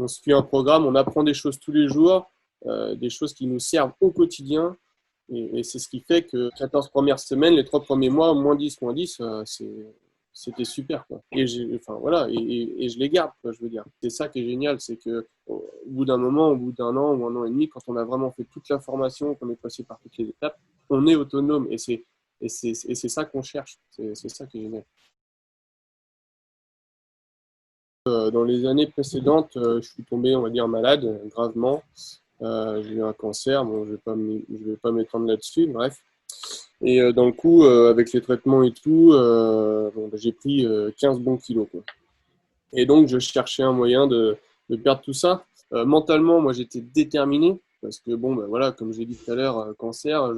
on suit un programme, on apprend des choses tous les jours, des choses qui nous servent au quotidien. Et c'est ce qui fait que 14 premières semaines, les 3 premiers mois, moins 10, c'était super, quoi. Enfin, voilà, et je les garde, quoi, je veux dire. C'est ça qui est génial, c'est que au bout d'un moment, au bout d'un an ou un an et demi, quand on a vraiment fait toute la formation, qu'on est passé par toutes les étapes, on est autonome et c'est ça qu'on cherche. C'est ça qui est génial. Dans les années précédentes, je suis tombé, on va dire, malade, gravement. J'ai eu un cancer, bon, je vais pas m'étendre là-dessus, bref. Et dans le coup, avec les traitements et tout, bon, j'ai pris 15 bons kilos, quoi. Et donc, je cherchais un moyen de perdre tout ça. Mentalement, moi, j'étais déterminé, parce que, bon, ben, voilà, comme j'ai dit tout à l'heure, cancer,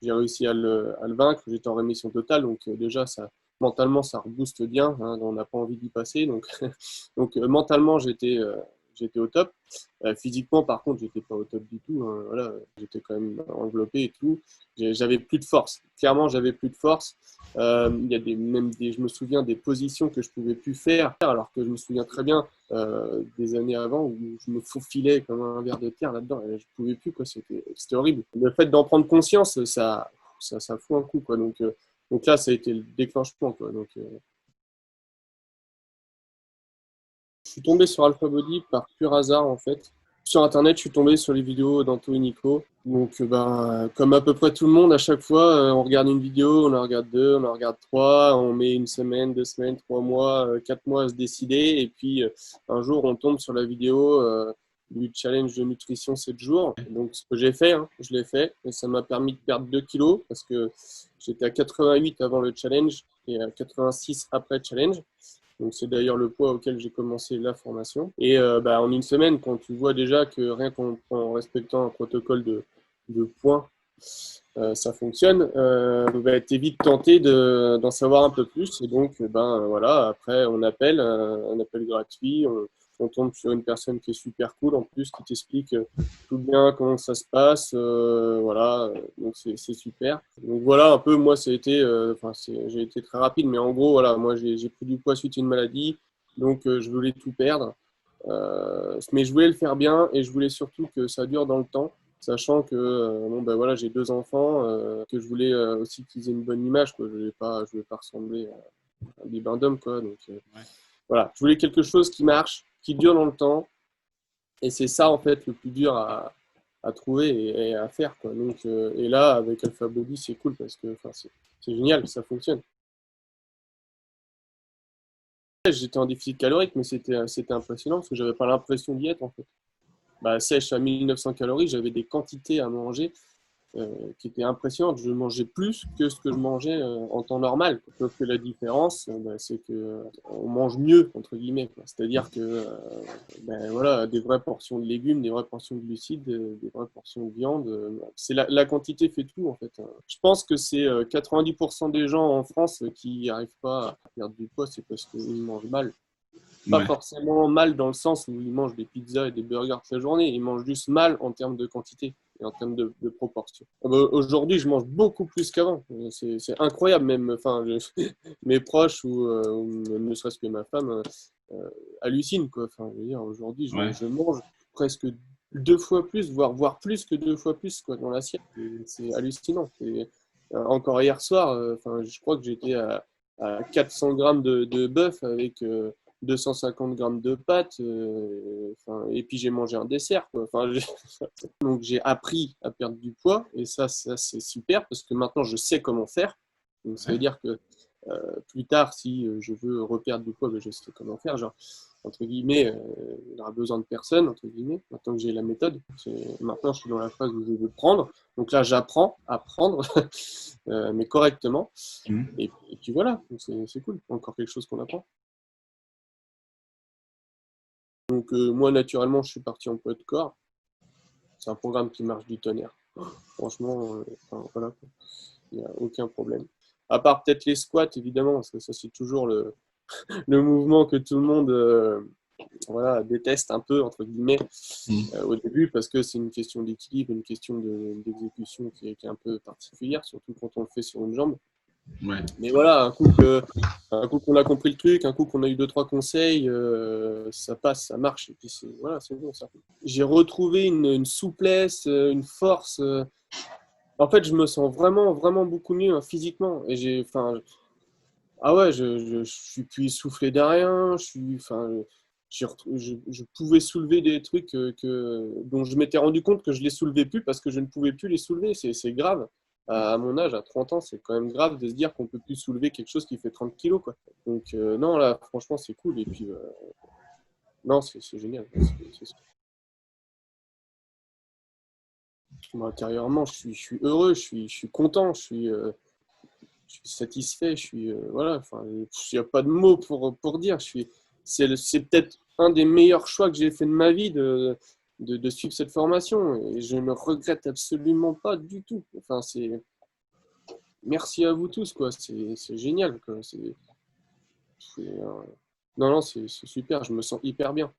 j'ai réussi à le vaincre, j'étais en rémission totale, donc déjà, mentalement, ça rebooste bien, hein, on n'a pas envie d'y passer. Donc, donc mentalement, j'étais au top. Physiquement, par contre, j'étais pas au top du tout, hein, voilà, j'étais quand même enveloppé et tout. J'avais plus de force. Clairement, j'avais plus de force. Il y a je me souviens des positions que je pouvais plus faire, alors que je me souviens très bien des années avant où je me faufilais comme un ver de terre là-dedans. Et je pouvais plus, quoi. C'était horrible. Le fait d'en prendre conscience, ça fout un coup, quoi. Donc là, ça a été le déclenchement, quoi. Donc, je suis tombé sur Alpha Body par pur hasard, en fait. Sur Internet, je suis tombé sur les vidéos d'Anto et Nico. Donc, ben, comme à peu près tout le monde, à chaque fois, on regarde une vidéo, on en regarde deux, on en regarde trois, on met une semaine, 2 semaines, 3 mois, 4 mois à se décider. Et puis, un jour, on tombe sur la vidéo du challenge de nutrition 7 jours. Donc, ce que j'ai fait, hein, je l'ai fait. Et ça m'a permis de perdre 2 kilos parce que j'étais à 88 avant le challenge et à 86 après le challenge. Donc, c'est d'ailleurs le poids auquel j'ai commencé la formation. Et bah, en une semaine, quand tu vois déjà que rien qu'en respectant un protocole de points, ça fonctionne, bah, tu es vite tenté d'en savoir un peu plus. Et donc, ben, voilà, après, on appelle, un appel gratuit. On tombe sur une personne qui est super cool en plus, qui t'explique tout bien comment ça se passe. Voilà, donc c'est super. Donc voilà, un peu, moi, j'ai été très rapide, mais en gros, voilà, moi, j'ai pris du poids suite à une maladie. Donc, je voulais tout perdre. Mais je voulais le faire bien et je voulais surtout que ça dure dans le temps, sachant que bon, ben voilà, j'ai 2 enfants, que je voulais aussi qu'ils aient une bonne image, quoi. Je voulais pas ressembler à un bibendum, quoi. Donc voilà, je voulais quelque chose qui marche, qui dure dans le temps, et c'est ça en fait le plus dur à trouver et à faire, quoi. Donc et là, avec Alpha Body, c'est cool parce que enfin, c'est génial, ça fonctionne. J'étais en déficit calorique, mais c'était impressionnant parce que j'avais pas l'impression d'y être en fait. Bah, sèche à 1900 calories, j'avais des quantités à manger qui étaient impressionnantes. Je mangeais plus que ce que je mangeais en temps normal. Sauf que la différence, bah, c'est que on mange mieux, entre guillemets, quoi. C'est-à-dire que ben, voilà, des vraies portions de légumes, des vraies portions de glucides, des vraies portions de viande. C'est la quantité fait tout, en fait. Je pense que c'est 90% des gens en France qui n'arrivent pas à perdre du poids, c'est parce qu'ils mangent mal. Pas Ouais. forcément mal dans le sens où ils mangent des pizzas et des burgers toute la journée, ils mangent juste mal en termes de quantité et en termes de proportion. Aujourd'hui, je mange beaucoup plus qu'avant. C'est incroyable même. Enfin, mes proches ou ne serait-ce que ma femme hallucinent, quoi. Enfin, je veux dire, aujourd'hui, Ouais. je mange presque 2 fois plus, voire plus que 2 fois plus, quoi, dans l'assiette. C'est hallucinant. Encore hier soir, enfin, je crois que j'étais à 400 grammes de bœuf avec 250 grammes de pâtes, enfin, et puis j'ai mangé un dessert, quoi. Enfin, donc j'ai appris à perdre du poids, et ça c'est super, parce que maintenant je sais comment faire. Donc ça veut Ouais. dire que plus tard, si je veux reperdre du poids, ben, je sais comment faire. Genre, entre guillemets, il aura besoin de personne, entre guillemets, maintenant que j'ai la méthode. Maintenant, je suis dans la phase où je veux prendre. Donc là, j'apprends à prendre, mais correctement. Mhm. Et puis voilà, c'est cool. Encore quelque chose qu'on apprend. Donc moi, naturellement, je suis parti en poids de corps. C'est un programme qui marche du tonnerre. Franchement, enfin, voilà, quoi. Il n'y a aucun problème. À part peut-être les squats, évidemment, parce que ça, c'est toujours le mouvement que tout le monde voilà, déteste un peu, entre guillemets, Mhm. au début, parce que c'est une question d'équilibre, une question d'exécution qui est un peu particulière, surtout quand on le fait sur une jambe. Ouais. Mais voilà, un coup qu'on a compris le truc, un coup qu'on a eu deux, trois conseils, ça passe, ça marche. Et puis voilà, c'est bon ça. J'ai retrouvé une souplesse, une force. En fait, je me sens vraiment, vraiment beaucoup mieux, hein, physiquement. Et ah ouais, je suis plus essoufflé de rien. Je pouvais soulever des trucs dont je m'étais rendu compte que je les soulevais plus parce que je ne pouvais plus les soulever. C'est grave. À mon âge, à 30 ans, c'est quand même grave de se dire qu'on peut plus soulever quelque chose qui fait 30 kilos, quoi. Donc, non, là, franchement, c'est cool. Et puis, non, c'est génial. Moi, intérieurement, je suis heureux, je suis content, je suis satisfait, voilà, enfin, il n'y a pas de mots pour dire. C'est peut-être un des meilleurs choix que j'ai fait de ma vie de suivre cette formation et je ne regrette absolument pas du tout. Enfin, merci à vous tous, quoi. C'est génial, quoi. C'est, non, non, c'est super. Je me sens hyper bien.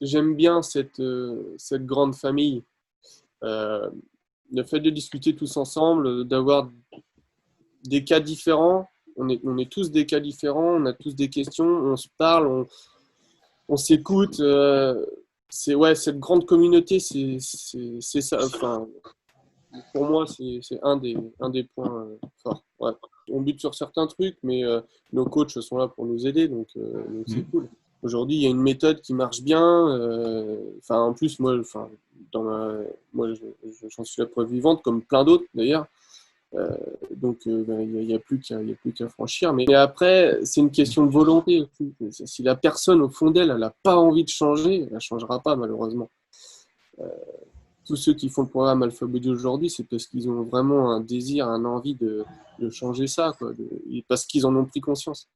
J'aime bien cette grande famille. Euh, le fait de discuter tous ensemble, d'avoir des cas différents. On est tous des cas différents, on a tous des questions, on se parle, on s'écoute. C'est ouais, cette grande communauté, c'est ça. Enfin, pour moi, c'est un des points forts. Ouais. On bute sur certains trucs, mais nos coachs sont là pour nous aider, donc c'est Mhm. cool. Aujourd'hui, il y a une méthode qui marche bien. Enfin, en plus, dans moi, j'en suis la preuve vivante, comme plein d'autres d'ailleurs. Euh, donc, il n'y a plus qu'à franchir. Mais après, c'est une question de volonté aussi. Si la personne, au fond d'elle, elle n'a pas envie de changer, elle ne changera pas, malheureusement. Tous ceux qui font le programme Alphabet aujourd'hui, c'est parce qu'ils ont vraiment un désir, un envie de changer ça, quoi, parce qu'ils en ont pris conscience.